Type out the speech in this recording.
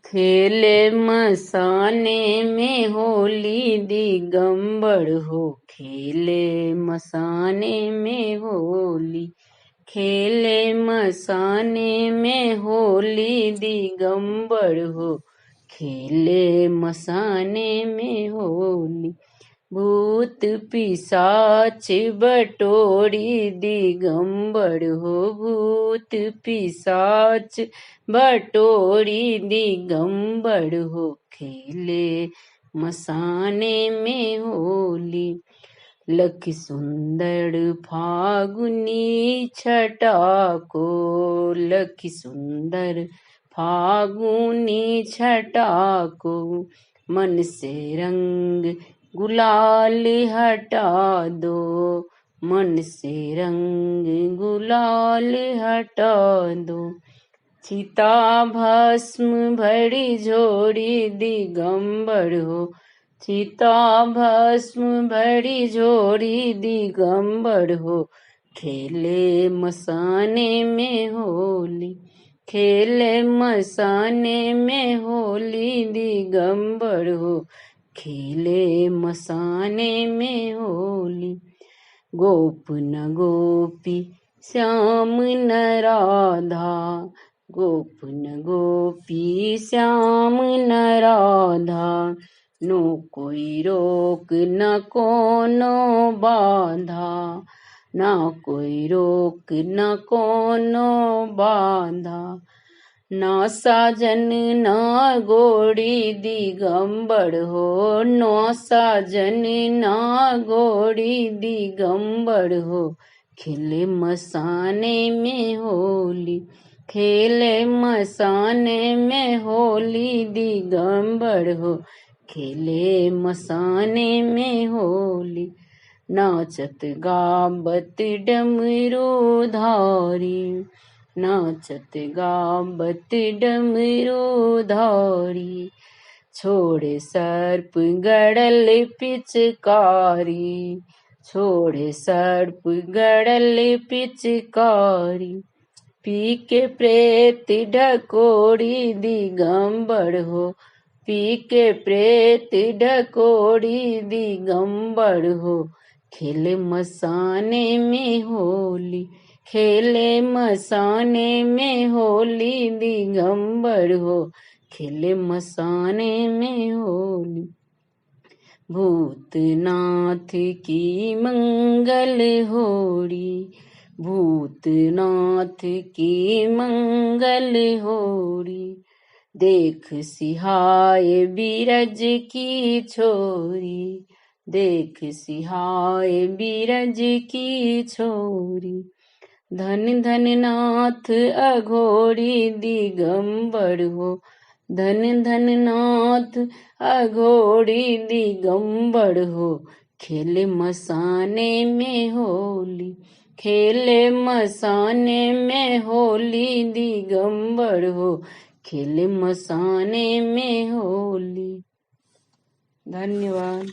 खेले मसाने में होली दिगंबर हो। खेले मसाने में होली, खेले मसाने में होली दिगंबर हो। खेले मसाने में होली, भूत पिशाच बटोरी दिगंबर हो। भूत पिशाच बटोरी दिगंबर हो। खेले मसाने में होली, लखी सुंदर फागुनी छटा को। लखी सुंदर फागुनी छटा को, मन से रंग गुलाल हटा दो। मन से रंग गुलाल हटा दो। चिता भस्म भरी झोड़ी दिगंबर हो। चिता भस्म भरी झोड़ी दिगंबर हो। खेले मसाने में होली, खेले मसाने में होली दिगंबर हो। खेले मसाने में होली, गोप न गोपी श्याम न राधा। गोप न गोपी श्याम न राधा, नो कोई रोक न कोनो बाधा। ना कोई रोक न कोनो बाधा, ना साजन ना गोड़ी दिगंबर हो। नो साजन ना गोड़ी दिगंबर हो। खेले मसाने में होली, खेले मसाने में होली दिगंबर हो। खेले मसाने में होली, नाचत गाबत डमरू धारी। नाचत गाबत डमरू धारी, छोड़े सर्प गड़ल पिचकारी। छोड़े सर्प गड़ल पिचकारी, पी के प्रेत ढकोड़ी दिगंबर हो। पी के प्रेत ढकोड़ी दिगंबर हो। खेले मसाने में होली, खेले मसाने में होली दिगंबर हो। खेले मसाने में होली, भूतनाथ की मंगल होरी। भूतनाथ की मंगल होरी, देख सिहाय बिरज की छोरी। देख सिहाय बिरज की छोरी, धन धन नाथ अघोरी दिगंबर हो। धन धन नाथ अघोरी दिगंबर हो। खेले मसाने में होली, खेले मसाने में होली दिगंबर हो। खेले मसाने में होली। धन्यवाद।